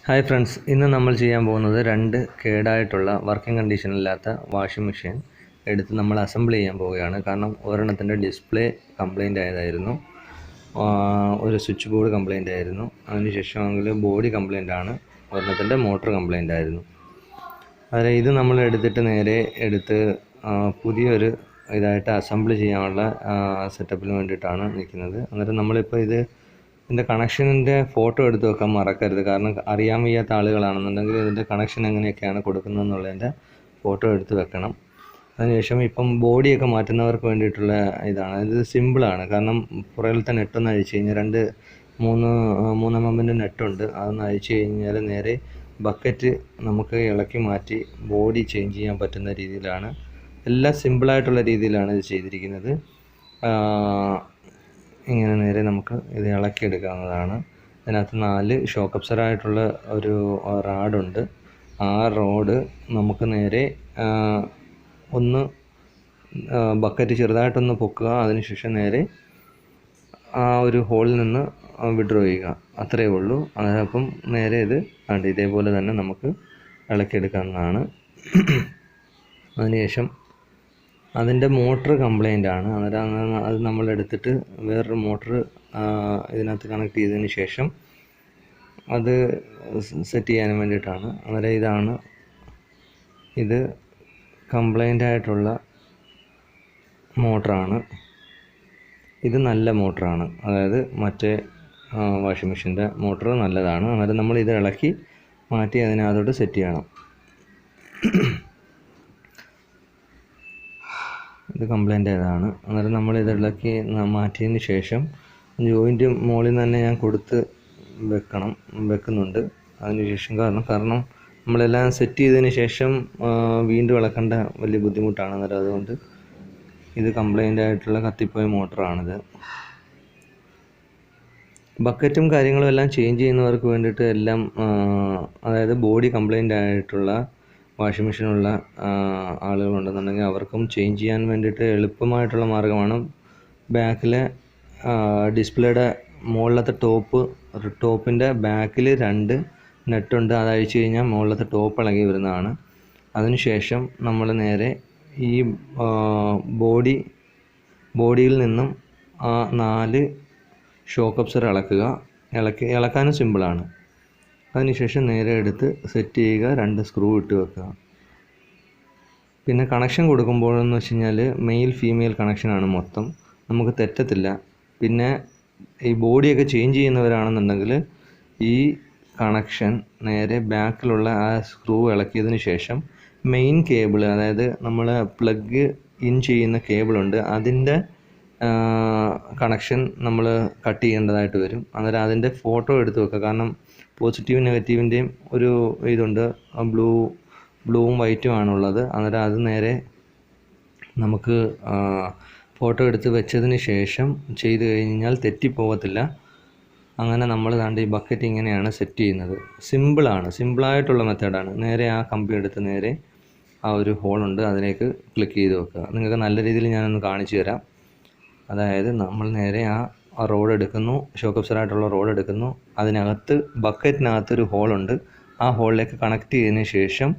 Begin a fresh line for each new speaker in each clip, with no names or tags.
Hi friends, ഇന്ന് നമ്മൾ ചെയ്യാൻ പോകുന്നത് രണ്ട് കേടായിട്ടുള്ള വർക്കിംഗ് കണ്ടീഷനില്ലാത്ത വാഷിംഗ് മെഷീൻ എടുത്ത് നമ്മൾ അസംബിൾ ചെയ്യാൻ പോവുകയാണ്. കാരണം ഒരെണ്ണത്തിൻ്റെ ഡിസ്പ്ലേ കംപ്ലൈൻ്റ് ആയതായിരുന്നു, ഒരു സ്വിച്ച് ബോർഡ് കംപ്ലൈൻ്റ് ആയിരുന്നു, അതിനുശേഷമെങ്കിൽ ബോഡി കംപ്ലൈൻ്റ് ആണ്, ഒരെണ്ണത്തിൻ്റെ മോട്ടർ കംപ്ലൈൻ്റ് ആയിരുന്നു. അതായത് ഇത് നമ്മൾ നേരെ എടുത്ത് പുതിയൊരു ഇതായിട്ട് അസംബിൾ ചെയ്യാനുള്ള സെറ്റപ്പിന് വേണ്ടിയിട്ടാണ് നിൽക്കുന്നത്. അന്നേരം നമ്മളിപ്പോൾ ഇതിൻ്റെ കണക്ഷനിൻ്റെ ഫോട്ടോ എടുത്ത് വെക്കാൻ മറക്കരുത്. കാരണം അറിയാൻ വയ്യാത്ത ആളുകളാണെന്നുണ്ടെങ്കിൽ ഇതിൻ്റെ കണക്ഷൻ എങ്ങനെയൊക്കെയാണ് കൊടുക്കുന്നതെന്നുള്ളതിൻ്റെ ഫോട്ടോ എടുത്ത് വെക്കണം. അതിനുശേഷം ഇപ്പം ബോഡിയൊക്കെ മാറ്റുന്നവർക്ക് വേണ്ടിയിട്ടുള്ള ഇതാണ്. ഇത് സിമ്പിളാണ്. കാരണം പുറകിലത്തെ നെട്ടൊന്ന് അഴിച്ച് കഴിഞ്ഞാൽ മൂന്ന് എമ്മിൻ്റെ നെട്ടുണ്ട്, അതൊന്ന് അഴിച്ച് കഴിഞ്ഞാൽ നേരെ ബക്കറ്റ് നമുക്ക് ഇളക്കി മാറ്റി ബോഡി ചേഞ്ച് ചെയ്യാൻ പറ്റുന്ന രീതിയിലാണ്, എല്ലാം സിമ്പിളായിട്ടുള്ള രീതിയിലാണ് ഇത് ചെയ്തിരിക്കുന്നത്. ഇങ്ങനെ നേരെ നമുക്ക് ഇത് ഇളക്കിയെടുക്കാവുന്നതാണ്. അതിനകത്ത് 4 ഷോക്ക് അബ്സറായിട്ടുള്ള ഒരു റാഡുണ്ട്. ആ റോഡ് നമുക്ക് നേരെ ഒന്ന് ബക്കറ്റ് ചെറുതായിട്ടൊന്ന് പൊക്കുക, അതിനുശേഷം നേരെ ആ ഒരു ഹോളിൽ നിന്ന് വിഡ്രോ ചെയ്യുക, അത്രയേ ഉള്ളൂ. അപ്പം നേരെ ഇത് കണ്ട് ഇതേപോലെ തന്നെ നമുക്ക് ഇളക്കിയെടുക്കാവുന്നതാണ്. അതിനുശേഷം അതിൻ്റെ മോട്ടർ കംപ്ലൈൻ്റ് ആണ്. അന്നേരം അത് നമ്മളെടുത്തിട്ട് വേറൊരു മോട്ടർ ഇതിനകത്ത് കണക്ട് ചെയ്തതിന് ശേഷം അത് സെറ്റ് ചെയ്യാൻ വേണ്ടിയിട്ടാണ്. അന്നേരം ഇത് കംപ്ലൈൻ്റ് ആയിട്ടുള്ള മോട്ടറാണ്. ഇത് നല്ല മോട്ടറാണ്, അതായത് മറ്റേ വാഷിംഗ് മെഷീൻ്റെ മോട്ടർ നല്ലതാണ്. അന്നേരം നമ്മൾ ഇത് ഇളക്കി മാറ്റി അതിനകത്തോട്ട് സെറ്റ് ചെയ്യണം. ഇത് കംപ്ലൈൻ്റ് ആയതാണ്. അന്നേരം നമ്മൾ ഇത് ഇളക്കി മാറ്റിയതിന് ശേഷം ജോയിൻറ്റ് മുകളിൽ തന്നെ ഞാൻ കൊടുത്ത് വെക്കുന്നുണ്ട്. അതിനുശേഷം കാരണം നമ്മളെല്ലാം സെറ്റ് ചെയ്തതിന് ശേഷം വീണ്ടും ഇളക്കേണ്ട വലിയ ബുദ്ധിമുട്ടാണ്. അന്നേരം അതുകൊണ്ട് ഇത് കംപ്ലൈൻ്റ് ആയിട്ടുള്ള കത്തിപ്പോയ മോട്ടറാണിത്. ബക്കറ്റും കാര്യങ്ങളും എല്ലാം ചേഞ്ച് ചെയ്യുന്നവർക്ക് വേണ്ടിയിട്ട് എല്ലാം, അതായത് ബോഡി കംപ്ലൈൻ്റ് ആയിട്ടുള്ള വാഷിംഗ് മെഷീനുള്ള ആളുകളുണ്ടെന്നുണ്ടെങ്കിൽ അവർക്കും ചേഞ്ച് ചെയ്യാൻ വേണ്ടിയിട്ട് എളുപ്പമായിട്ടുള്ള മാർഗ്ഗമാണ്. ബാക്കിലെ ഡിസ്പ്ലേയുടെ മുകളിലത്തെ ടോപ്പിൻ്റെ ബാക്കിൽ 2 നെട്ടുണ്ട്, അത് അഴിച്ചു കഴിഞ്ഞാൽ മുകളിലത്തെ ടോപ്പ് ഇളകി വരുന്നതാണ്. അതിനുശേഷം നമ്മൾ നേരെ ഈ ബോഡിയിൽ നിന്നും ആ 4 ഷോക്ക് അബ്സർ ഇളക്കാനും സിമ്പിളാണ്. അതിനുശേഷം നേരെ എടുത്ത് സെറ്റ് ചെയ്യുക, 2 സ്ക്രൂ ഇട്ട് വെക്കുക. പിന്നെ കണക്ഷൻ കൊടുക്കുമ്പോഴെന്ന് വെച്ച് കഴിഞ്ഞാൽ മെയിൽ ഫീമെയിൽ കണക്ഷനാണ് മൊത്തം, നമുക്ക് തെറ്റത്തില്ല. പിന്നെ ഈ ബോഡിയൊക്കെ ചേഞ്ച് ചെയ്യുന്നവരാണെന്നുണ്ടെങ്കിൽ ഈ കണക്ഷൻ നേരെ ബാക്കിലുള്ള ആ സ്ക്രൂ ഇളക്കിയതിന് ശേഷം മെയിൻ കേബിൾ, അതായത് നമ്മൾ പ്ലഗ് ഇൻ ചെയ്യുന്ന കേബിളുണ്ട്, അതിൻ്റെ കണക്ഷൻ നമ്മൾ കട്ട് ചെയ്യേണ്ടതായിട്ട് വരും. അന്നേരം അതിൻ്റെ ഫോട്ടോ എടുത്ത് വെക്കുക. കാരണം പോസിറ്റീവ് നെഗറ്റീവിൻ്റെയും ഒരു ഇതുണ്ട്, ബ്ലൂവും വൈറ്റും ആണുള്ളത്. അന്നേരം അത് നേരെ നമുക്ക് ഫോട്ടോ എടുത്ത് വെച്ചതിന് ശേഷം ചെയ്ത് കഴിഞ്ഞാൽ തെറ്റിപ്പോകത്തില്ല. അങ്ങനെ നമ്മൾ ഈ ബക്കറ്റ് ഇങ്ങനെയാണ് സെറ്റ് ചെയ്യുന്നത്. സിമ്പിളായിട്ടുള്ള മെത്തേഡാണ്. നേരെ ആ കമ്പി എടുത്ത് നേരെ ആ ഒരു ഹോളുണ്ട്, അതിലേക്ക് ക്ലിക്ക് ചെയ്ത് വെക്കുക. നിങ്ങൾക്ക് നല്ല രീതിയിൽ ഞാനൊന്ന് കാണിച്ചു തരാം. അതായത് നമ്മൾ നേരെ ആ റോഡ് എടുക്കുന്നു, ഷോക്ക് അബ്സറായിട്ടുള്ള റോഡ് എടുക്കുന്നു, അതിനകത്ത് ബക്കറ്റിനകത്തൊരു ഹോളുണ്ട്, ആ ഹോളിലേക്ക് കണക്ട് ചെയ്തതിന് ശേഷം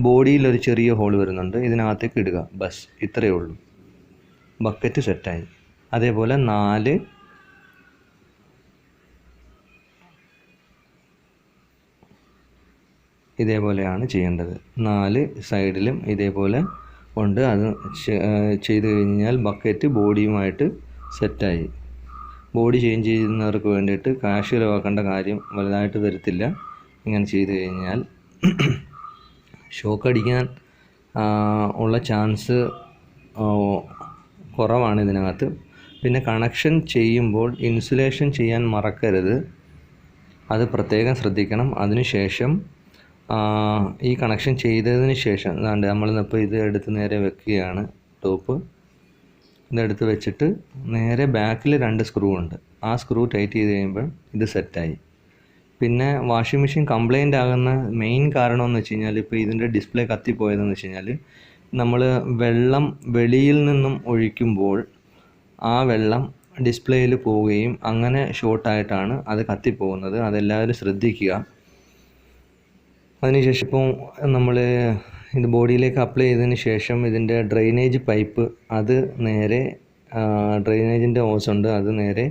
ബോഡിയിലൊരു ചെറിയ ഹോൾ വരുന്നുണ്ട്, ഇതിനകത്തേക്ക് ഇടുക. ബസ് ഇത്രയേ ഉള്ളൂ, ബക്കറ്റ് സെറ്റായി. അതേപോലെ 4 ഇതേപോലെയാണ് ചെയ്യേണ്ടത്. 4 സൈഡിലും ഇതേപോലെ ഉണ്ട്. അത് ചെയ്ത് കഴിഞ്ഞാൽ ബക്കറ്റ് ബോഡിയുമായിട്ട് സെറ്റായി. ബോഡി ചേഞ്ച് ചെയ്യുന്നവർക്ക് വേണ്ടിയിട്ട് കാശ് ചിലവാക്കേണ്ട കാര്യം വലുതായിട്ട് വരത്തില്ല. ഇങ്ങനെ ചെയ്ത് കഴിഞ്ഞാൽ ഷോക്ക് അടിക്കാൻ ഉള്ള ചാൻസ് കുറവാണ് ഇതിനകത്ത്. പിന്നെ കണക്ഷൻ ചെയ്യുമ്പോൾ ഇൻസുലേഷൻ ചെയ്യാൻ മറക്കരുത്, അത് പ്രത്യേകം ശ്രദ്ധിക്കണം. അതിനുശേഷം ഈ കണക്ഷൻ ചെയ്തതിന് ശേഷം നമ്മളിപ്പോൾ ഇത് എടുത്ത് നേരെ വെക്കുകയാണ്. ടോപ്പ് ഇതെടുത്ത് വെച്ചിട്ട് നേരെ ബാക്കിൽ 2 സ്ക്രൂ ഉണ്ട്, ആ സ്ക്രൂ ടൈറ്റ് ചെയ്ത് കഴിയുമ്പോൾ ഇത് സെറ്റായി. പിന്നെ വാഷിംഗ് മെഷീൻ കംപ്ലൈൻ്റ് ആകുന്ന മെയിൻ കാരണമെന്ന് വെച്ച് കഴിഞ്ഞാൽ, ഇപ്പോൾ ഇതിൻ്റെ ഡിസ്പ്ലേ കത്തിപ്പോയതെന്ന് വെച്ച് കഴിഞ്ഞാൽ, നമ്മൾ വെള്ളം വെളിയിൽ നിന്നും ഒഴിക്കുമ്പോൾ ആ വെള്ളം ഡിസ്പ്ലേയിൽ പോവുകയും അങ്ങനെ ഷോർട്ടായിട്ടാണ് അത് കത്തിപ്പോകുന്നത്. അതെല്ലാവരും ശ്രദ്ധിക്കുക. അതിനുശേഷം ഇപ്പോൾ നമ്മൾ ഇത് ബോഡിയിലേക്ക് അപ്ലൈ ചെയ്തതിന് ശേഷം ഇതിൻ്റെ ഡ്രെയിനേജ് പൈപ്പ് അത് നേരെ ഡ്രെയിനേജിൻ്റെ ഓസുണ്ട് അത് നേരെ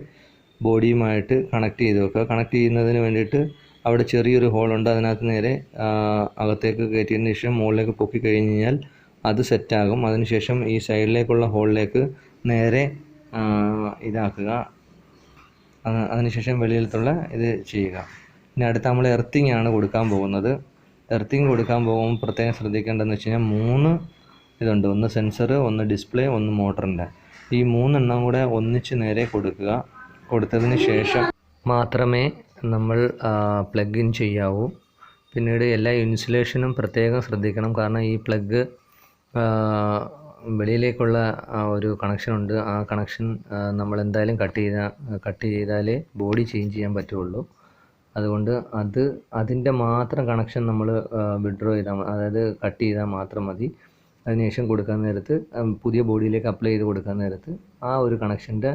ബോഡിയുമായിട്ട് കണക്ട് ചെയ്ത് വെക്കുക. കണക്ട് ചെയ്യുന്നതിന് വേണ്ടിയിട്ട് അവിടെ ചെറിയൊരു ഹോളുണ്ട്, അതിനകത്ത് നേരെ അകത്തേക്ക് കയറ്റിയതിന് ശേഷം മുകളിലേക്ക് പൊക്കി കഴിഞ്ഞ് കഴിഞ്ഞാൽ അത് സെറ്റാകും. അതിനുശേഷം ഈ സൈഡിലേക്കുള്ള ഹോളിലേക്ക് നേരെ ഇതാക്കുക. അതിനുശേഷം വെളിയിലത്തുള്ള ഇത് ചെയ്യുക. ഇനി അടുത്ത് നമ്മൾ എർത്തിങ് ആണ് കൊടുക്കാൻ പോകുന്നത്. എർത്തിങ് കൊടുക്കാൻ പോകുമ്പോൾ പ്രത്യേകം ശ്രദ്ധിക്കേണ്ടതെന്ന് വെച്ച് കഴിഞ്ഞാൽ 3 ഇതുണ്ട്. ഒന്ന് സെൻസർ, ഒന്ന് ഡിസ്പ്ലേ, ഒന്ന് മോട്ടറിൻ്റെ. ഈ 3 എണ്ണം കൂടെ ഒന്നിച്ച് നേരെ കൊടുക്കുക. കൊടുത്തതിന് ശേഷം മാത്രമേ നമ്മൾ പ്ലഗ് ഇൻ ചെയ്യാവൂ. പിന്നീട് എല്ലാ ഇൻസുലേഷനും പ്രത്യേകം ശ്രദ്ധിക്കണം. കാരണം ഈ പ്ലഗ് വെളിയിലേക്കുള്ള ഒരു കണക്ഷനുണ്ട്. ആ കണക്ഷൻ നമ്മൾ എന്തായാലും കട്ട് ചെയ്താലേ ബോഡി ചേഞ്ച് ചെയ്യാൻ പറ്റുള്ളൂ. അതുകൊണ്ട് അതിൻ്റെ മാത്രം കണക്ഷൻ നമ്മൾ വിഡ്രോ ചെയ്താൽ, അതായത് കട്ട് ചെയ്താൽ മാത്രം മതി. അതിനുശേഷം കൊടുക്കാൻ നേരത്ത്, പുതിയ ബോഡിയിലേക്ക് അപ്ലൈ ചെയ്ത് കൊടുക്കാൻ നേരത്ത് ആ ഒരു കണക്ഷൻ്റെ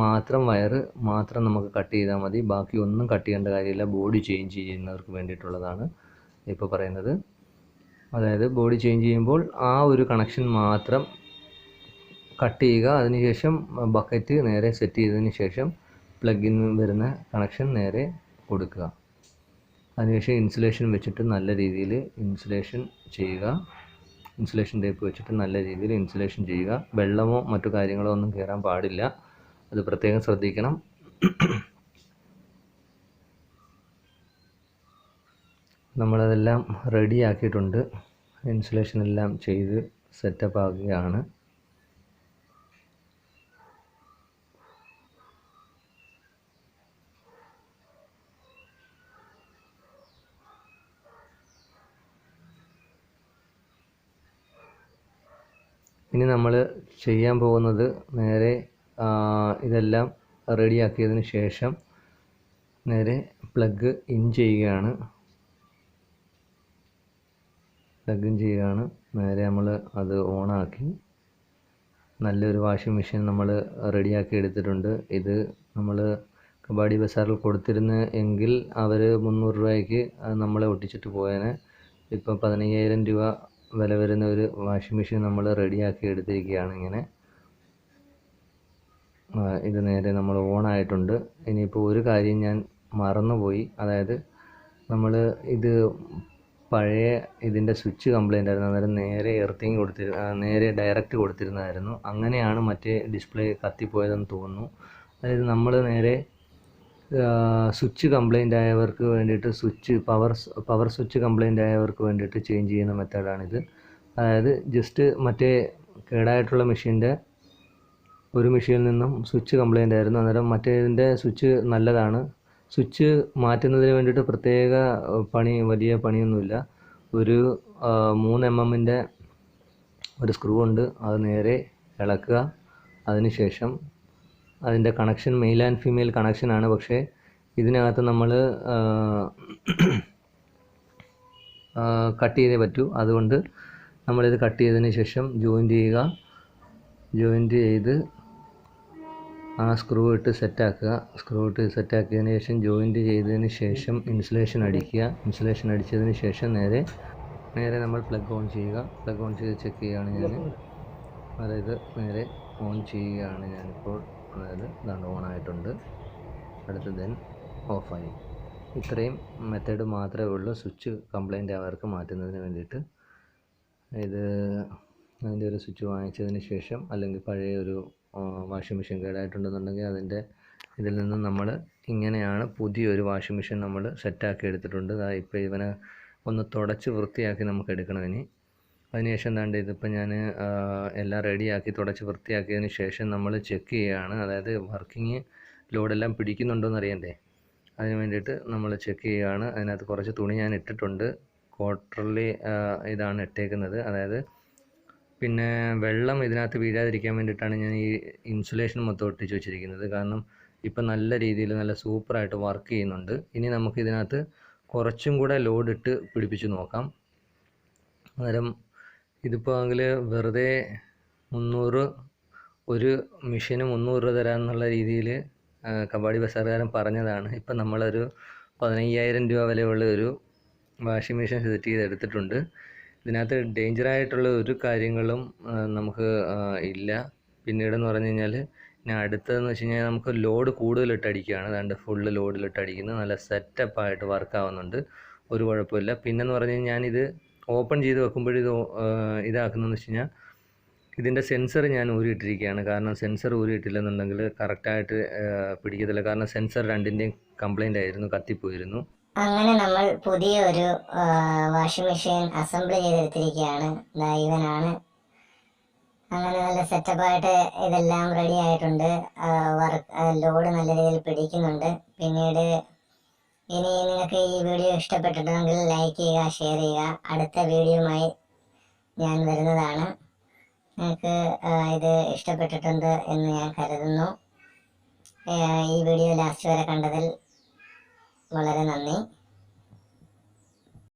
മാത്രം വയറ് മാത്രം നമുക്ക് കട്ട് ചെയ്താൽ മതി. ബാക്കി ഒന്നും കട്ട് ചെയ്യേണ്ട കാര്യമില്ല. ബോഡി ചേഞ്ച് ചെയ്യുന്നവർക്ക് വേണ്ടിയിട്ടുള്ളതാണ് ഇപ്പോൾ പറയുന്നത്. അതായത് ബോഡി ചേഞ്ച് ചെയ്യുമ്പോൾ ആ ഒരു കണക്ഷൻ മാത്രം കട്ട് ചെയ്യുക. അതിനുശേഷം ബക്കറ്റ് നേരെ സെറ്റ് ചെയ്തതിന് ശേഷം പ്ലഗിൻ വരുന്ന കണക്ഷൻ നേരെ കൊടുക്കുക. അതിനുശേഷം ഇൻസുലേഷൻ വെച്ചിട്ട് നല്ല രീതിയിൽ ഇൻസുലേഷൻ ചെയ്യുക. ഇൻസുലേഷൻ ടേപ്പ് വെച്ചിട്ട് നല്ല രീതിയിൽ ഇൻസുലേഷൻ ചെയ്യുക. വെള്ളമോ മറ്റു കാര്യങ്ങളോ ഒന്നും കയറാൻ പാടില്ല. അത് പ്രത്യേകം ശ്രദ്ധിക്കണം. നമ്മളതെല്ലാം റെഡി ആക്കിയിട്ടുണ്ട്. ഇൻസുലേഷൻ എല്ലാം ചെയ്ത് സെറ്റപ്പ് ആക്കുകയാണ്. ഇനി നമ്മൾ ചെയ്യാൻ പോകുന്നത് നേരെ ഇതെല്ലാം റെഡിയാക്കിയതിന് ശേഷം നേരെ പ്ലഗ് ഇൻ ചെയ്യുകയാണ്. പ്ലഗ് ഇൻ ചെയ്യുകയാണ്. നേരെ നമ്മൾ അത് ഓണാക്കി നല്ലൊരു വാഷിംഗ് മെഷീൻ നമ്മൾ റെഡിയാക്കി എടുത്തിട്ടുണ്ട്. ഇത് നമ്മൾ കബാഡി ബസാറിൽ കൊടുത്തിരുന്ന എങ്കിൽ അവർ 300 രൂപയ്ക്ക് നമ്മളെ ഒട്ടിച്ചിട്ട് പോയേനെ. ഇപ്പം 15,000 രൂപ വില വരുന്ന ഒരു വാഷിംഗ് മെഷീൻ നമ്മൾ റെഡിയാക്കി എടുത്തിരിക്കുകയാണ്. ഇങ്ങനെ ഇത് നേരെ നമ്മൾ ഓണായിട്ടുണ്ട്. ഇനിയിപ്പോൾ ഒരു കാര്യം ഞാൻ മറന്നുപോയി. അതായത് നമ്മൾ ഇത് പഴയ ഇതിൻ്റെ സ്വിച്ച് കംപ്ലൈൻ്റ് ആയിരുന്നു. അന്നേരം നേരെ എർത്തിങ് നേരെ ഡയറക്റ്റ് കൊടുത്തിരുന്നതായിരുന്നു. അങ്ങനെയാണ് മറ്റേ ഡിസ്പ്ലേ കത്തിപ്പോയതെന്ന് തോന്നുന്നു. അതായത് നമ്മൾ നേരെ സ്വിച്ച് കംപ്ലൈൻ്റ് ആയവർക്ക് വേണ്ടിയിട്ട് പവർ സ്വിച്ച് കംപ്ലൈൻ്റ് ആയവർക്ക് വേണ്ടിയിട്ട് ചേഞ്ച് ചെയ്യുന്ന മെത്തേഡാണിത്. അതായത് ജസ്റ്റ് മറ്റേ കേടായിട്ടുള്ള മെഷീൻ്റെ ഒരു മെഷീനിൽ നിന്നും സ്വിച്ച് കംപ്ലൈൻ്റ് ആയിരുന്നു. അന്നേരം മറ്റേതിൻ്റെ സ്വിച്ച് നല്ലതാണ്. സ്വിച്ച് മാറ്റുന്നതിന് വേണ്ടിയിട്ട് പ്രത്യേക വലിയ പണിയൊന്നുമില്ല. ഒരു 3 mm ഒരു സ്ക്രൂ ഉണ്ട്. അത് നേരെ ഇളക്കുക. അതിനുശേഷം അതിൻ്റെ കണക്ഷൻ മെയിൽ ആൻഡ് ഫീമെയിൽ കണക്ഷനാണ്. പക്ഷേ ഇതിനകത്ത് നമ്മൾ കട്ട് ചെയ്തേ പറ്റൂ. അതുകൊണ്ട് നമ്മളിത് കട്ട് ചെയ്തതിന് ശേഷം ജോയിൻ്റ് ചെയ്യുക. ജോയിൻ്റ് ചെയ്ത് ആ സ്ക്രൂ ഇട്ട് സെറ്റാക്കുക. സ്ക്രൂ ഇട്ട് സെറ്റാക്കിയതിന് ശേഷം ജോയിൻ്റ് ചെയ്തതിന് ശേഷം ഇൻസുലേഷൻ അടിക്കുക. ഇൻസുലേഷൻ അടിച്ചതിന് ശേഷം നേരെ നമ്മൾ പ്ലഗ് ഓൺ ചെയ്യുക. പ്ലഗ് ഓൺ ചെയ്ത് ചെക്ക് ചെയ്യുകയാണ് ഞാൻ. അതായത് നേരെ ഓൺ ചെയ്യുകയാണ് ഞാനിപ്പോൾ. അതായത് ഇതാണ് ഓൺ ആയിട്ടുണ്ട്. അടുത്ത് ദെൻ ഓഫായി. ഇത്രയും മെത്തേഡ് മാത്രമേ ഉള്ളൂ സ്വിച്ച് കംപ്ലൈൻ്റ് അവർക്ക് മാറ്റുന്നതിന് വേണ്ടിയിട്ട്. ഇത് അതിൻ്റെ ഒരു സ്വിച്ച് വാങ്ങിച്ചതിന് ശേഷം, അല്ലെങ്കിൽ പഴയ ഒരു വാഷിംഗ് മെഷീൻ കേടായിട്ടുണ്ടെന്നുണ്ടെങ്കിൽ അതിൻ്റെ ഇതിൽ നിന്നും നമ്മൾ ഇങ്ങനെയാണ് പുതിയൊരു വാഷിംഗ് മെഷീൻ നമ്മൾ സെറ്റാക്കി എടുത്തിട്ടുണ്ട്. ഇപ്പോൾ ഇവനെ ഒന്ന് തുടച്ച് വൃത്തിയാക്കി നമുക്ക് എടുക്കണം ഇനി. അതിനുശേഷം എന്താണ്ട് ഇതിപ്പോൾ ഞാൻ എല്ലാം റെഡിയാക്കി തുടച്ച് വൃത്തിയാക്കിയതിന് ശേഷം നമ്മൾ ചെക്ക് ചെയ്യുകയാണ്. അതായത് വർക്കിംഗ് ലോഡെല്ലാം പിടിക്കുന്നുണ്ടോ എന്ന് അറിയണ്ടേ, അതിന് വേണ്ടിയിട്ട് നമ്മൾ ചെക്ക് ചെയ്യുകയാണ്. അതിനകത്ത് കുറച്ച് തുണി ഞാൻ ഇട്ടിട്ടുണ്ട്. ക്വാർട്ടർലി ഇതാണ് ഇട്ടേക്കുന്നത്. അതായത് പിന്നെ വെള്ളം ഇതിനകത്ത് വീഴാതിരിക്കാൻ വേണ്ടിയിട്ടാണ് ഞാൻ ഈ ഇൻസുലേഷൻ മൊത്തം ഒട്ടിച്ച് വെച്ചിരിക്കുന്നത്. കാരണം ഇപ്പം നല്ല രീതിയിൽ നല്ല സൂപ്പറായിട്ട് വർക്ക് ചെയ്യുന്നുണ്ട്. ഇനി നമുക്ക് ഇതിനകത്ത് കുറച്ചും കൂടെ ലോഡ് ഇട്ട് പിടിപ്പിച്ച് നോക്കാം. അന്നേരം ഇതിപ്പോൾ ആണെങ്കിൽ വെറുതെ 300 ഒരു മെഷീന് 300 രൂപ തരാമെന്നുള്ള രീതിയിൽ കബാഡി ബസാറുകാരൻ പറഞ്ഞതാണ്. ഇപ്പം നമ്മളൊരു 15,000 രൂപ വിലയുള്ള ഒരു വാഷിംഗ് മെഷീൻ സെറ്റ് ചെയ്തെടുത്തിട്ടുണ്ട്. ഇതിനകത്ത് ഡേഞ്ചറായിട്ടുള്ള ഒരു കാര്യങ്ങളും നമുക്ക് ഇല്ല. പിന്നീടെന്ന് പറഞ്ഞു കഴിഞ്ഞാൽ ഞാൻ അടുത്തതെന്ന് വെച്ച് കഴിഞ്ഞാൽ നമുക്ക് ലോഡ് കൂടുതലിട്ടടിക്കുകയാണ്. അതുകൊണ്ട് ഫുള്ള് ലോഡിലിട്ടടിക്കുന്നത് നല്ല സെറ്റപ്പായിട്ട് വർക്കാവുന്നുണ്ട്, ഒരു കുഴപ്പമില്ല. പിന്നെന്ന് പറഞ്ഞു കഴിഞ്ഞാൽ ഞാനിത് ഓപ്പൺ ചെയ്ത് വെക്കുമ്പോഴിത് ഇതാക്കുന്നതെന്ന് വെച്ച് കഴിഞ്ഞാൽ ഇതിൻ്റെ സെൻസർ ഞാൻ ഊരിയിട്ടിരിക്കുകയാണ്. കാരണം സെൻസർ ഊരിയിട്ടില്ലെന്നുണ്ടെങ്കിൽ കറക്റ്റായിട്ട് പിടിക്കത്തില്ല. കാരണം സെൻസർ രണ്ടിൻ്റെയും കംപ്ലൈൻ്റ് ആയിരുന്നു, കത്തിപ്പോയിരുന്നു.
അങ്ങനെ നമ്മൾ പുതിയൊരു വാഷിംഗ് മെഷീൻ അസംബിൾ ചെയ്തെടുത്തിരിക്കുകയാണ്. ഇവനാണ്. അങ്ങനെ നല്ല സെറ്റപ്പായിട്ട് ഇതെല്ലാം റെഡി ആയിട്ടുണ്ട്. ലോഡ് നല്ല രീതിയിൽ പിടിക്കുന്നുണ്ട്. പിന്നീട് ഇനി നിങ്ങൾക്ക് ഈ വീഡിയോ ഇഷ്ടപ്പെട്ടിട്ടുണ്ടെങ്കിൽ ലൈക്ക് ചെയ്യുക, ഷെയർ ചെയ്യുക. അടുത്ത വീഡിയോയുമായി ഞാൻ വരുന്നതാണ്. നിങ്ങൾക്ക് ഇത് ഇഷ്ടപ്പെട്ടിട്ടുണ്ട് എന്ന് ഞാൻ കരുതുന്നു. ഈ വീഡിയോ ലാസ്റ്റ് വരെ കണ്ടതിൽ വളരെ നന്ദി.